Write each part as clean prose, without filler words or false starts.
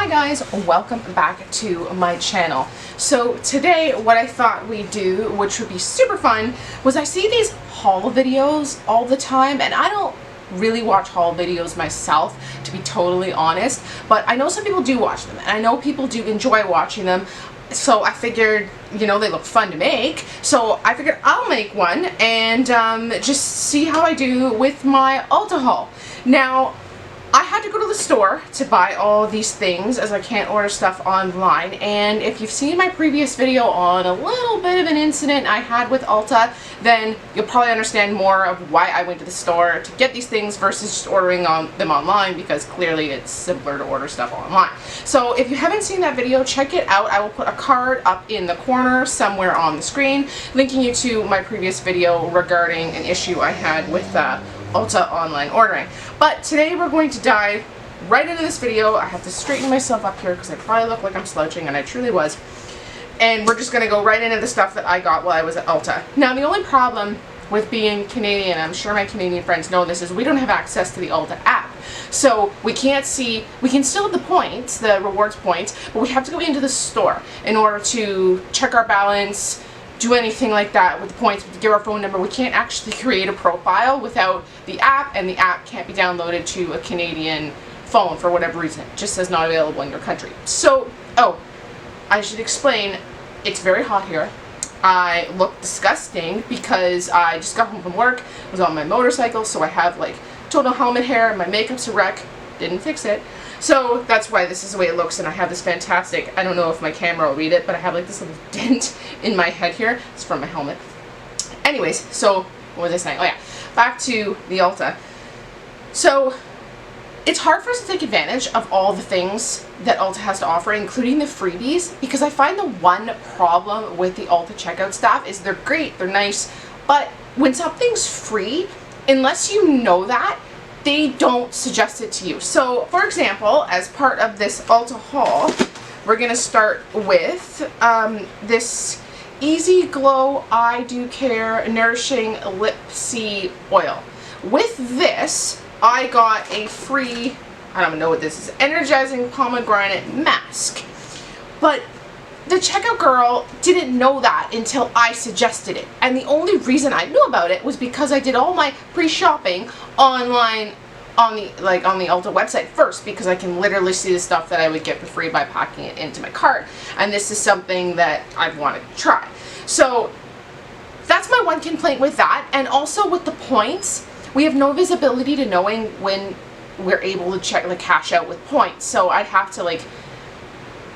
Hi guys, welcome back to my channel. So today what I thought we'd do, which would be super fun, was I see these haul videos all the time, and I don't really watch haul videos myself, to be totally honest, but I know some people do watch them, and I know people do enjoy watching them. So I figured, you know, they look fun to make, so I figured I'll make one and just see how I do with my Ulta haul. Now, I had to go to the store to buy all these things as I can't order stuff online, and if you've seen my previous video on a little bit of an incident I had with Ulta, then you'll probably understand more of why I went to the store to get these things versus just ordering them online, because clearly it's simpler to order stuff online. So if you haven't seen that video, check it out. I will put a card up in the corner somewhere on the screen linking you to my previous video regarding an issue I had with Ulta online ordering. But today we're going to dive right into this video. I have to straighten myself up here because I probably look like I'm slouching, and I truly was. And we're just going to go right into the stuff that I got while I was at Ulta. Now, the only problem with being Canadian, I'm sure my Canadian friends know this, is we don't have access to the Ulta app. So we can't see, we can still have the points, the rewards points, but we have to go into the store in order to check our balance, do anything like that with the points, give our phone number. We can't actually create a profile without the app, and the app can't be downloaded to a Canadian phone for whatever reason. It just says not available in your country. So, oh, I should explain, it's very hot here. I look disgusting because I just got home from work, was on my motorcycle, so I have like total helmet hair, my makeup's a wreck, didn't fix it. So that's why this is the way it looks, and I have this fantastic, I don't know if my camera will read it, but I have like this little dent in my head here. It's from my helmet. Anyways, so what was I saying? Oh yeah, back to the Ulta. So it's hard for us to take advantage of all the things that Ulta has to offer, including the freebies, because I find the one problem with the Ulta checkout staff is they're great, they're nice, but when something's free, unless you know that, they don't suggest it to you. So, for example, as part of this Ulta haul, we're going to start with this Easy Glow I Do Care Nourishing Lip Sea Oil. With this, I got a free, I don't know what this is, energizing pomegranate mask. But the checkout girl didn't know that until I suggested it. And the only reason I knew about it was because I did all my pre-shopping online on the Ulta website first, because I can literally see the stuff that I would get for free by packing it into my cart. And this is something that I've wanted to try. So that's my one complaint with that. And also with the points, we have no visibility to knowing when we're able to check the cash out with points. So I'd have to like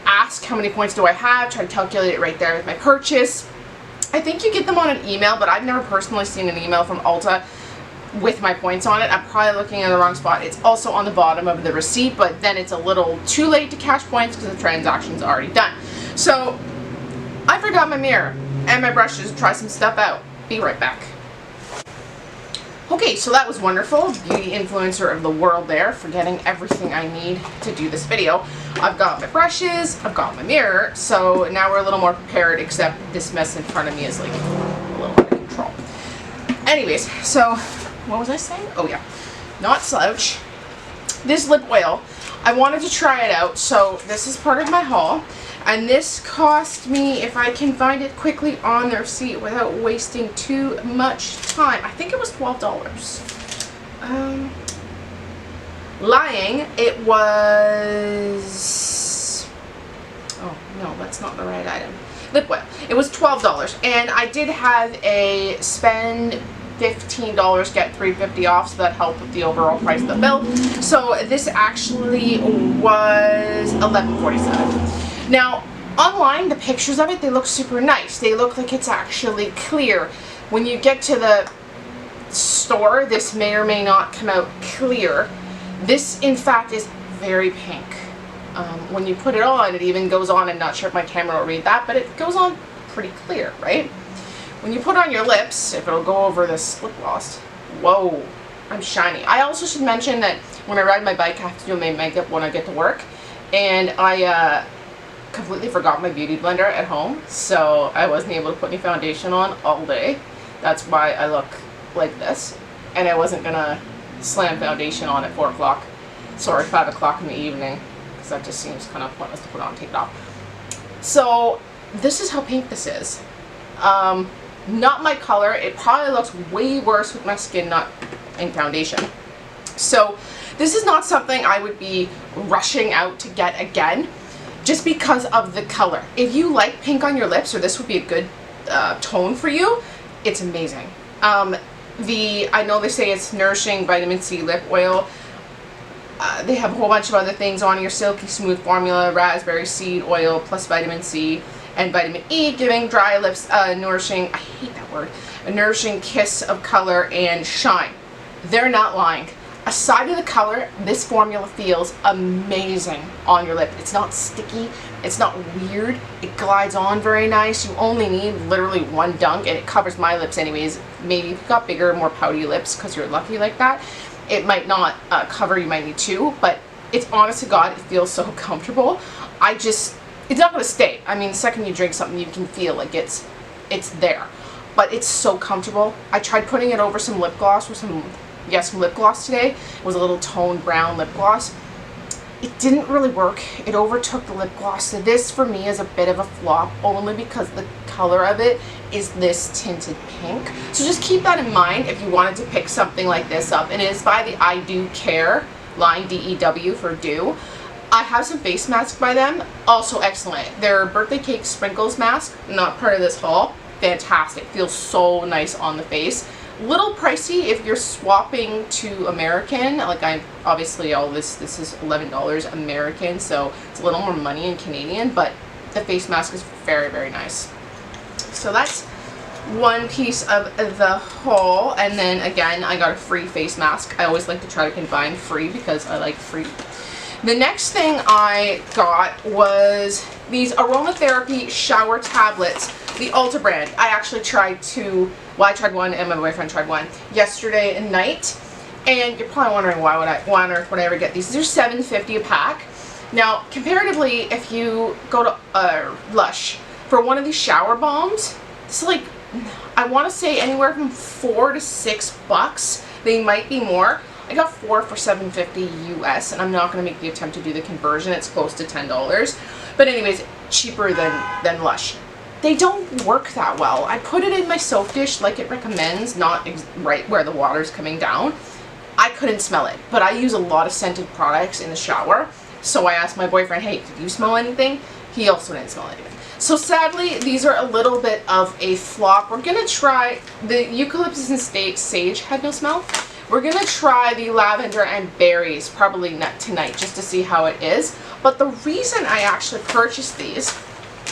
ask how many points do I have, try to calculate it right there with my purchase. I think you get them on an email, but I've never personally seen an email from Ulta with my points on it. I'm probably looking in the wrong spot. It's also on the bottom of the receipt, but then it's a little too late to cash points because the transaction's already done. So I forgot my mirror and my brushes to try some stuff out. Be right back. Okay, so that was wonderful. Beauty influencer of the world there, forgetting everything I need to do this video. I've got my brushes, I've got my mirror, so now we're a little more prepared, except this mess in front of me is like a little out of control. Anyways, so what was I saying? Oh yeah, not slouch. This lip oil, I wanted to try it out, so this is part of my haul. And this cost me, if I can find it quickly on their receipt without wasting too much time, I think it was $12. Lying, it was, oh no, that's not the right item. Lip oil. It was $12, and I did have a spend $15, get $3.50 off, so that helped with the overall price of the bill. So this actually was $11.47. Now, online, the pictures of it, they look super nice. They look like it's actually clear. When you get to the store, this may or may not come out clear. This, in fact, is very pink. When you put it on, it even goes on, I'm not sure if my camera will read that, but it goes on pretty clear, right? When you put on your lips, if it'll go over this lip gloss, whoa, I'm shiny. I also should mention that when I ride my bike, I have to do my makeup when I get to work, and I completely forgot my beauty blender at home, so I wasn't able to put any foundation on all day. That's why I look like this, and I wasn't gonna slam foundation on at 4 o'clock, sorry, 5 o'clock in the evening, because that just seems kind of pointless to put on and take it off. So this is how pink this is. Not my color. It probably looks way worse with my skin, not in foundation. So this is not something I would be rushing out to get again, just because of the color. If you like pink on your lips, or this would be a good tone for you, it's amazing. I know they say it's nourishing vitamin C lip oil. They have a whole bunch of other things on your silky smooth formula, raspberry seed oil plus vitamin C and vitamin E, giving dry lips nourishing, I hate that word, a nourishing kiss of color and shine. They're not lying. Aside of the color, this formula feels amazing on your lip. It's not sticky, it's not weird, it glides on very nice. You only need literally one dunk and it covers my lips anyways. Maybe if you've got bigger, more pouty lips because you're lucky like that, it might not cover, you might need two, but it's honest to God, it feels so comfortable. It's not going to stay. I mean, the second you drink something, you can feel like it's there, but it's so comfortable. I tried putting it over some lip gloss or some lip gloss today. It was a little toned brown lip gloss. It didn't really work. It overtook the lip gloss. So this for me is a bit of a flop, only because the color of it is this tinted pink. So just keep that in mind if you wanted to pick something like this up. And it is by the I Do Care line, DEW for do. I have some face masks by them, also excellent. Their birthday cake sprinkles mask, not part of this haul, fantastic. Feels so nice on the face. Little pricey if you're swapping to American. Like obviously all this is $11 American, so it's a little more money in Canadian, but the face mask is very, very nice. So that's one piece of the haul. And then again, I got a free face mask. I always like to try to combine free because I like free. The next thing I got was these aromatherapy shower tablets, the Ulta brand. I actually tried I tried one and my boyfriend tried one yesterday night. And you're probably wondering why on earth would I ever get these? These are $7.50 a pack. Now, comparatively, if you go to Lush for one of these shower bombs, it's like, I want to say anywhere from $4 to $6. They might be more. I got 4 for $7.50 US, and I'm not going to make the attempt to do the conversion. It's close to $10. But anyways, cheaper than Lush. They don't work that well. I put it in my soap dish like it recommends, not right where the water's coming down. I couldn't smell it, but I use a lot of scented products in the shower. So I asked my boyfriend, hey, did you smell anything? He also didn't smell anything. So sadly, these are a little bit of a flop. We're going to try the eucalyptus and sage had no smell. We're going to try the lavender and berries, probably not tonight, just to see how it is. But the reason I actually purchased these,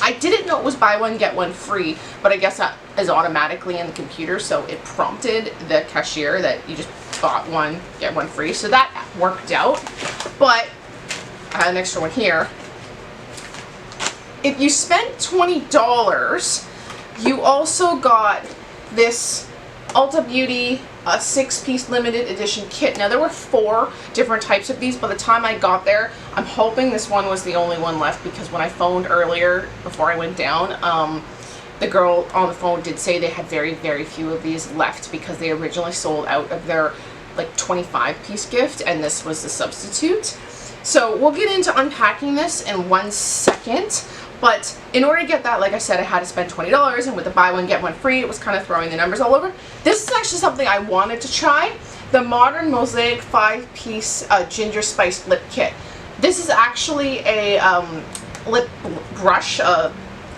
I didn't know it was buy one, get one free, but I guess that is automatically in the computer, so it prompted the cashier that you just bought one, get one free. So that worked out, but I had an extra one here. If you spent $20, you also got this Ulta Beauty a 6-piece limited edition kit. Now there were 4 different types of these by the time I got there. I'm hoping this one was the only one left, because when I phoned earlier before I went down, the girl on the phone did say they had very, very few of these left because they originally sold out of their like 25-piece gift, and this was the substitute. So we'll get into unpacking this in 1 second. But in order to get that, like I said, I had to spend $20, and with the buy one, get one free, it was kind of throwing the numbers all over. This is actually something I wanted to try, the Modern Mosaic 5-piece ginger spice lip kit. This is actually a lip brush,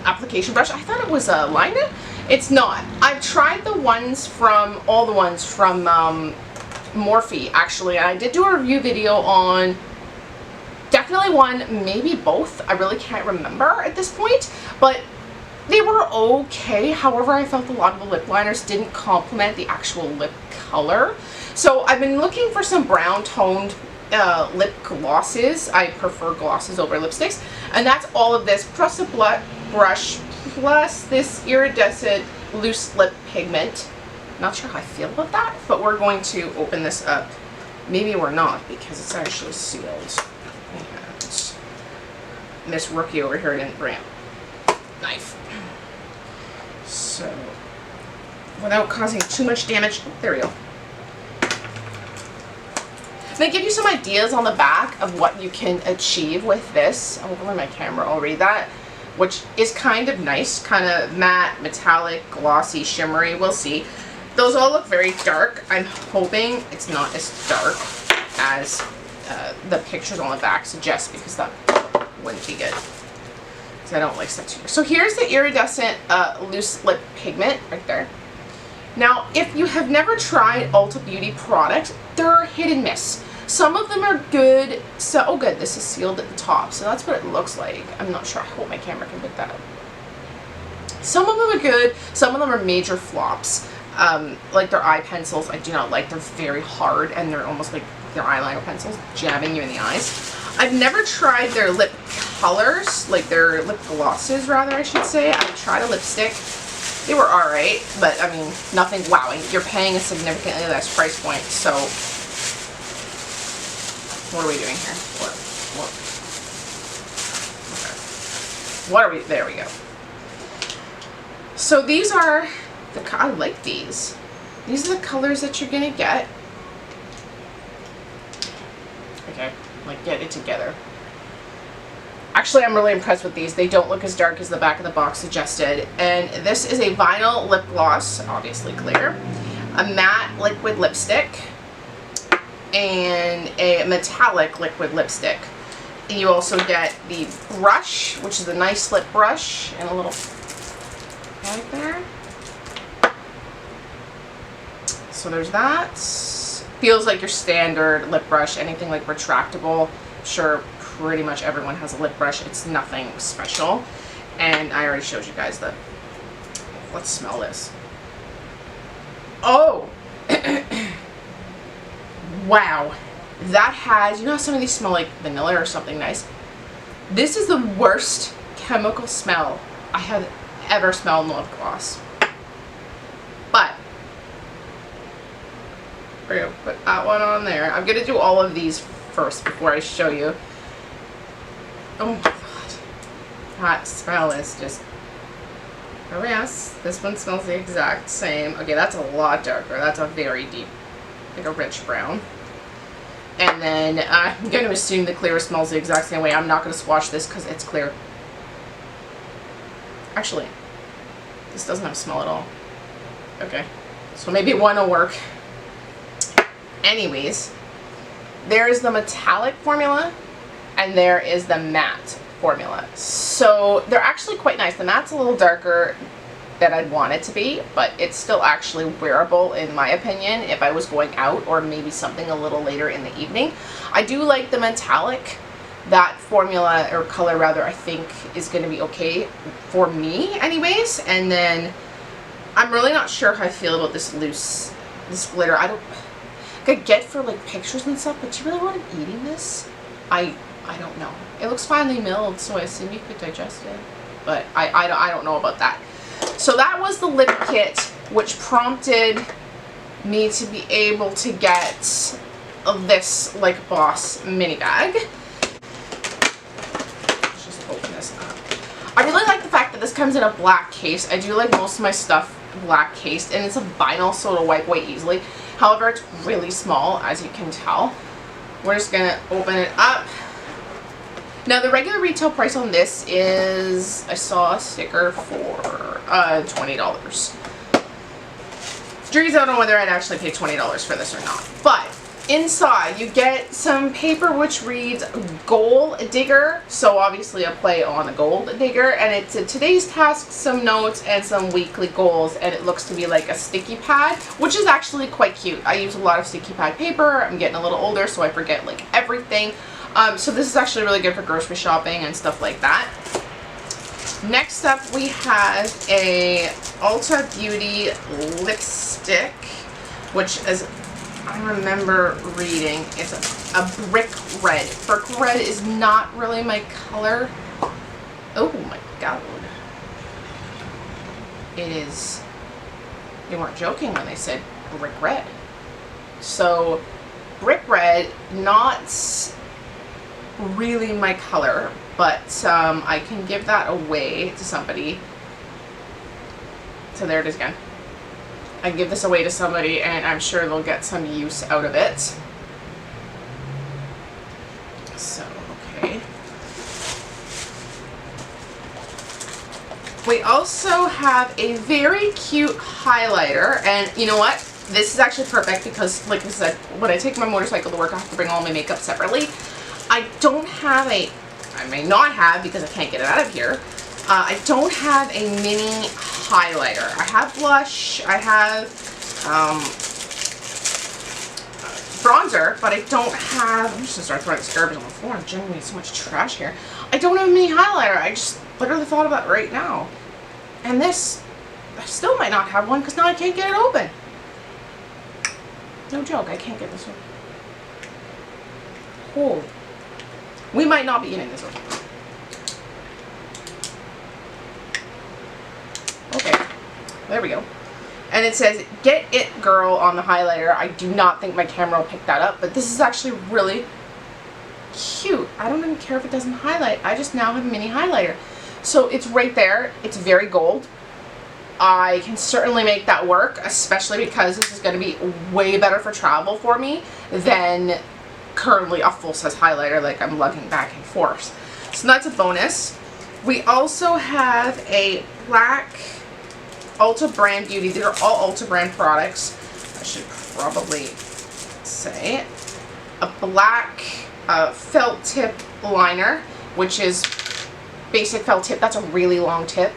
application brush. I thought it was a liner. It's not. I've tried all the ones from Morphe, actually, and I did do a review video on definitely one, maybe both. I really can't remember at this point, but they were okay. However, I felt a lot of the lip liners didn't complement the actual lip color. So I've been looking for some brown toned lip glosses. I prefer glosses over lipsticks, and that's all of this, plus a brush, plus this iridescent loose lip pigment. Not sure how I feel about that, but we're going to open this up. Maybe we're not, because it's actually sealed. And Miss Rookie over here didn't bring a knife. So, without causing too much damage, there we go. They give you some ideas on the back of what you can achieve with this. Hopefully my camera will read that, which is kind of nice, kind of matte, metallic, glossy, shimmery. We'll see. Those all look very dark. I'm hoping it's not as dark as the pictures on the back suggest, because that wouldn't be good. Because I don't like stuff too. So here's the iridescent loose lip pigment right there. Now, if you have never tried Ulta Beauty products, they're hit and miss. Some of them are good. So, oh good, this is sealed at the top. So that's what it looks like. I'm not sure. I hope my camera can pick that up. Some of them are good. Some of them are major flops. Like their eye pencils, I do not like. They're very hard and they're almost like their eyeliner pencils, jabbing you in the eyes. I've never tried their lip colors, like their lip glosses rather, I should say. I tried a lipstick. They were alright, but I mean, nothing wowing. You're paying a significantly less price point, so what are we doing here? What are we, there we go. So these are, I like these. These are the colors that you're gonna get. Okay, like get it together. Actually, I'm really impressed with these. They don't look as dark as the back of the box suggested. And this is a vinyl lip gloss, obviously clear, a matte liquid lipstick, and a metallic liquid lipstick. And you also get the brush, which is a nice lip brush, and a little bag there. So there's that. Feels like your standard lip brush, anything like retractable. Sure, pretty much everyone has a lip brush. It's nothing special. And I already showed you guys the, let's smell this. Oh! Wow. That has, you know how some of these smell like vanilla or something nice? This is the worst chemical smell I have ever smelled in lip gloss. But we're gonna put that one on there. I'm gonna do all of these first before I show you. Oh my god. That smell is just, oh yes, this one smells the exact same. Okay, that's a lot darker. That's a very deep, like a rich brown. And then I'm going to assume the clear smells the exact same way. I'm not going to swatch this because it's clear. Actually, this doesn't have a smell at all. Okay, so maybe one will work. Anyways, there's the metallic formula and there is the matte formula. So they're actually quite nice. The matte's a little darker than I'd want it to be, but it's still actually wearable in my opinion if I was going out or maybe something a little later in the evening. I do like the metallic. That formula, or color rather, I think is going to be okay for me anyways. And then I'm really not sure how I feel about this loose, this glitter. I could get for like pictures and stuff, but do you really want to be eating this? I don't know. It looks finely milled, so I assume you could digest it, but I don't know about that. So that was the lip kit, which prompted me to be able to get this like Boss mini bag. Let's just open this up. I really like the fact that this comes in a black case. I do like most of my stuff black cased, and it's a vinyl, so it'll wipe away easily. However, it's really small, as you can tell. We're just gonna open it up. Now the regular retail price on this is, I saw a sticker for $20. Jury's out on whether I'd actually pay $20 for this or not. But inside you get some paper which reads Goal Digger. So obviously a play on a gold digger. And it's a today's task, some notes, and some weekly goals. And it looks to be like a sticky pad, which is actually quite cute. I use a lot of sticky pad paper. I'm getting a little older, so I forget like everything. So this is actually really good for grocery shopping and stuff like that. Next up we have a Ulta Beauty lipstick, which is, I remember reading, it's a brick red. Brick red is not really my color. Oh my god. It is, they weren't joking when they said brick red. So brick red, not really my color, but I can give that away to somebody. So there it is again. I can give this away to somebody and I'm sure they'll get some use out of it. So, okay. We also have a very cute highlighter, and you know what? This is actually perfect because, like I said, when I take my motorcycle to work, I have to bring all my makeup separately. I don't have a, I may not have because I can't get it out of here. I don't have a mini highlighter. I have blush, I have bronzer, but I don't have, I'm just gonna start throwing this garbage on the floor. I'm genuinely so much trash here. I don't have a mini highlighter. I just literally thought of that right now. And this, I still might not have one because now I can't get it open. No joke, I can't get this one. Oh. We might not be getting this one. Okay, there we go. And it says, "Get it, girl," on the highlighter. I do not think my camera will pick that up, but this is actually really cute. I don't even care if it doesn't highlight. I just now have a mini highlighter. So it's right there. It's very gold. I can certainly make that work, especially because this is going to be way better for travel for me than currently a full-size highlighter like I'm lugging back and forth. So that's a bonus. We also have a black Ulta brand beauty. These are all Ulta brand products. I should probably say a black felt tip liner, which is basic felt tip. That's a really long tip.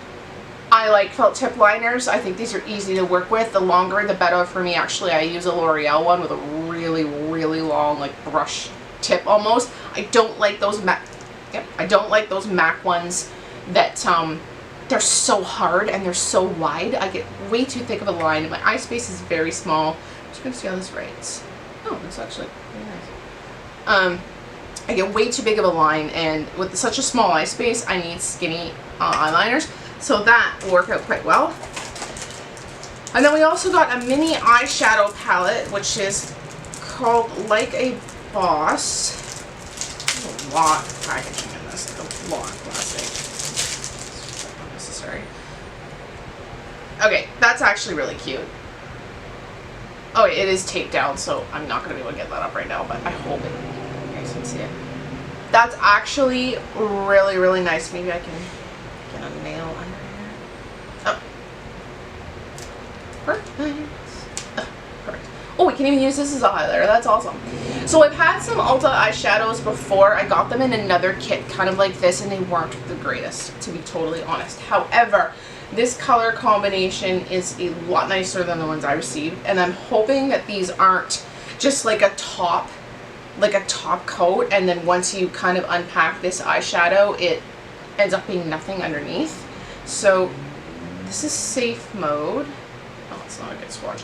I like felt tip liners. I think these are easy to work with. The longer the better for me. Actually, I use a L'Oreal one with a really, really long, like, brush tip almost. I don't like those I don't like those MAC ones that they're so hard and they're so wide. I get way too thick of a line and my eye space is very small. I'm just gonna see how this writes. Oh, that's actually very nice. I get way too big of a line, and with such a small eye space, I need skinny eyeliners. So that will work out quite well. And then we also got a mini eyeshadow palette, which is called Like a Boss. There's a lot of packaging in this, like a lot of plastic. It's unnecessary. Okay, that's actually really cute. Oh, it is taped down, so I'm not going to be able to get that up right now, but I hope you guys can see it. That's actually really, really nice. Maybe I can get a nail under here. Oh. Perfect. Perfect. Oh, we can even use this as a highlighter. That's awesome. So I've had some Ulta eyeshadows before. I got them in another kit, kind of like this, and they weren't the greatest, to be totally honest. However, this color combination is a lot nicer than the ones I received, and I'm hoping that these aren't just like a top coat, and then once you kind of unpack this eyeshadow, it ends up being nothing underneath. So this is safe mode. Oh, it's not a good swatch.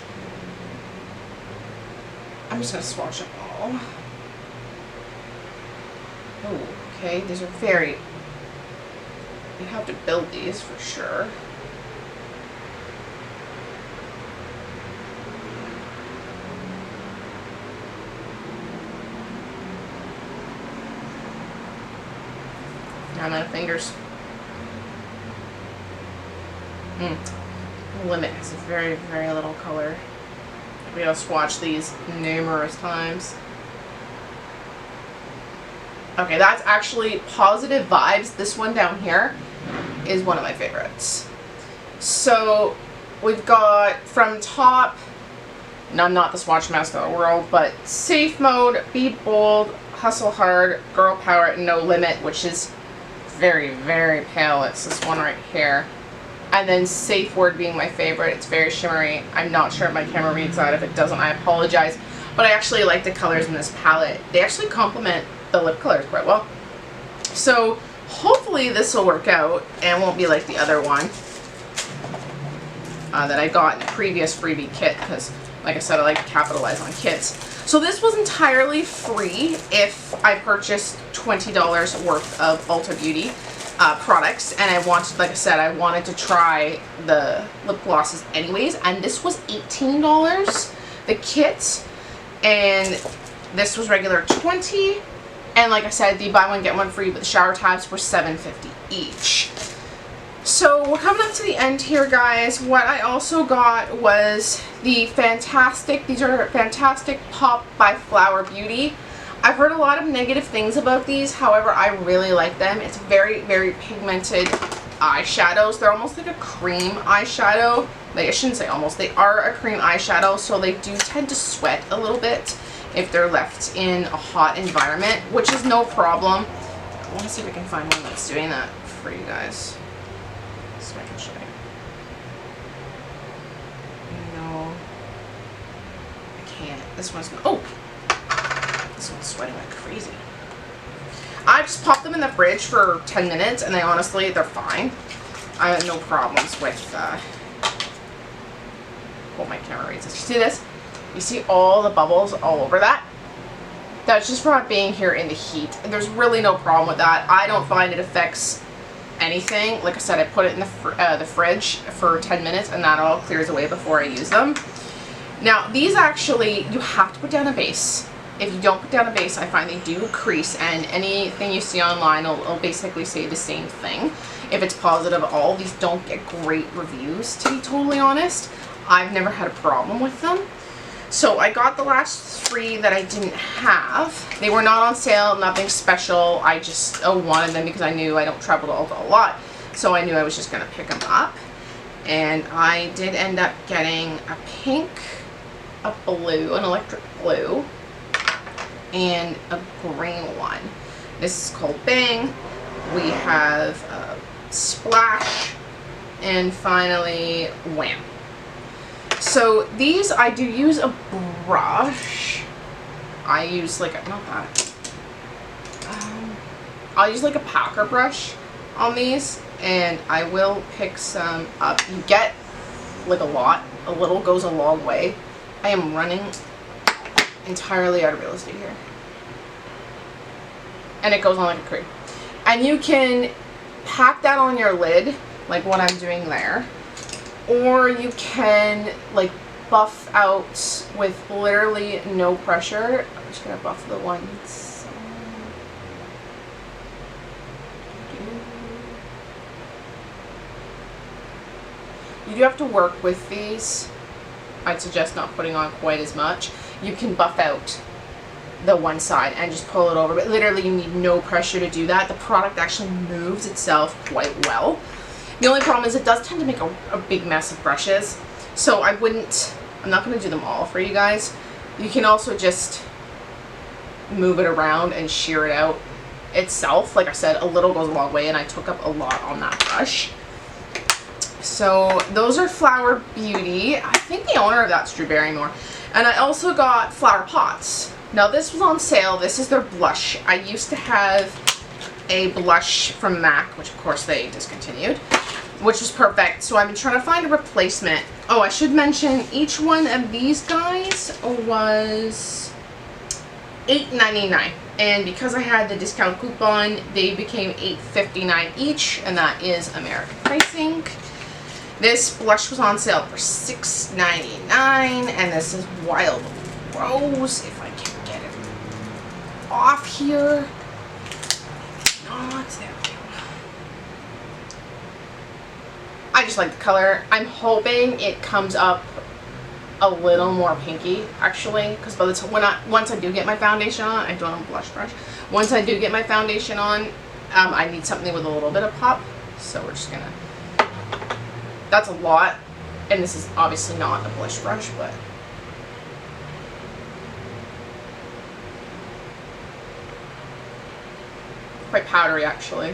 I'm just going to swatch them all. Oh, okay, these are very, you have to build these for sure. I'm out of fingers. Limit has a very, very little color. We gotta swatch these numerous times. Okay, that's actually Positive Vibes. This one down here is one of my favorites. So we've got from top, and I'm not the swatch master of the world, but Safe Mode, Be Bold, Hustle Hard, Girl Power, No Limit, which is very, very pale. It's this one right here. And then Safe Word being my favorite. It's very shimmery. I'm not sure if my camera reads that. If it doesn't, I apologize. But I actually like the colors in this palette. They actually complement the lip colors quite well. So hopefully this will work out and won't be like the other one that I got in a previous freebie kit, because like I said, I like to capitalize on kits. So this was entirely free if I purchased $20 worth of Ulta Beauty products, and I wanted, like I said, I wanted to try the lip glosses anyways, and this was $18, the kit, and this was regular $20, and like I said, the buy one get one free, but the shower tabs were $7.50 each. So we're coming up to the end here, guys. What I also got was the Fantastic, these are Fantastic Pop by Flower Beauty. I've heard a lot of negative things about these, however, I really like them. It's very, very pigmented eyeshadows. They're almost like a cream eyeshadow. Like, I shouldn't say almost, they are a cream eyeshadow, so they do tend to sweat a little bit if they're left in a hot environment, which is no problem. I want to see if I can find one that's doing that for you guys, so I can show you. No, I can't. This one's, oh, this one's sweating like crazy. I just popped them in the fridge for 10 minutes, and they honestly, they're fine. I have no problems with, oh, my camera reads this. You see this? You see all the bubbles all over that? That's just from being here in the heat. There's really no problem with that. I don't find it affects anything. Like I said, I put it in the fridge for 10 minutes, and that all clears away before I use them. Now, these actually, you have to put down a base. If you don't put down a base, I find they do crease, and anything you see online will basically say the same thing. If it's positive, all of these don't get great reviews, to be totally honest. I've never had a problem with them. So I got the last 3 that I didn't have. They were not on sale, nothing special. I just wanted them because I knew I don't travel to Ulta a lot. So I knew I was just going to pick them up. And I did end up getting a pink, a blue, an electric blue, and a green one. This is called Bang. We have Splash, and finally Wham. So these, I do use a brush. I use like a, not that. I'll use like a packer brush on these, and I will pick some up. You get like a lot. A little goes a long way. I am running entirely out of real estate here. And it goes on like a cream. And you can pack that on your lid, like what I'm doing there. Or you can like buff out with literally no pressure. I'm just gonna buff the ones. You do have to work with these. I'd suggest not putting on quite as much. You can buff out the one side and just pull it over, but literally you need no pressure to do that. The product actually moves itself quite well. The only problem is it does tend to make a big mess of brushes, so I'm not going to do them all for you guys. You can also just move it around and shear it out itself. Like I said, a little goes a long way, and I took up a lot on that brush. So those are Flower Beauty. I think the owner of that's Drew Barrymore. And I also got Flower Pots. Now this was on sale. This is their blush. I used to have a blush from MAC, which of course they discontinued, which was perfect. So I've been trying to find a replacement. Oh, I should mention each one of these guys was $8.99. And because I had the discount coupon, they became $8.59 each, and that is American pricing. This blush was on sale for $6.99, and this is Wild Rose, if I can get it off here. Not there. I just like the color. I'm hoping it comes up a little more pinky, actually, because by the time once I do get my foundation on, I don't have a blush brush. Once I do get my foundation on, I need something with a little bit of pop. So we're just gonna. That's a lot, and this is obviously not a blush brush, but quite powdery actually.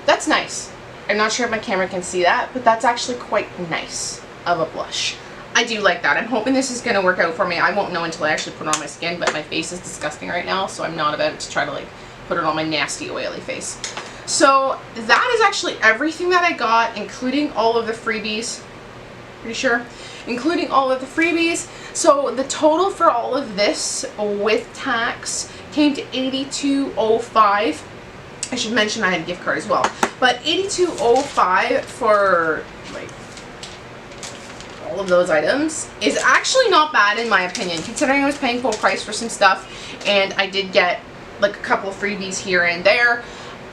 That's nice. I'm not sure if my camera can see that, but that's actually quite nice of a blush. I do like that. I'm hoping this is going to work out for me. I won't know until I actually put it on my skin, but my face is disgusting right now, so I'm not about to try to like put it on my nasty oily face. So that is actually everything that I got, including all of the freebies. Pretty sure. Including all of the freebies. So the total for all of this with tax came to $82.05. I should mention I had a gift card as well. But $82.05 for like all of those items is actually not bad in my opinion, considering I was paying full price for some stuff and I did get like a couple of freebies here and there.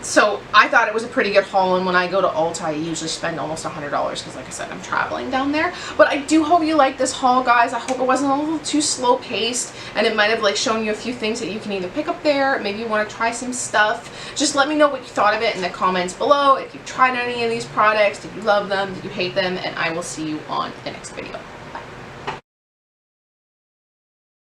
So I thought it was a pretty good haul, and when I go to Ulta, I usually spend almost $100 because, like I said, I'm traveling down there. But I do hope you like this haul, guys. I hope it wasn't a little too slow paced, and it might have like shown you a few things that you can either pick up there. Maybe you want to try some stuff. Just let me know what you thought of it in the comments below. If you've tried any of these products, did you love them, did you hate them, and I will see you on the next video. Bye.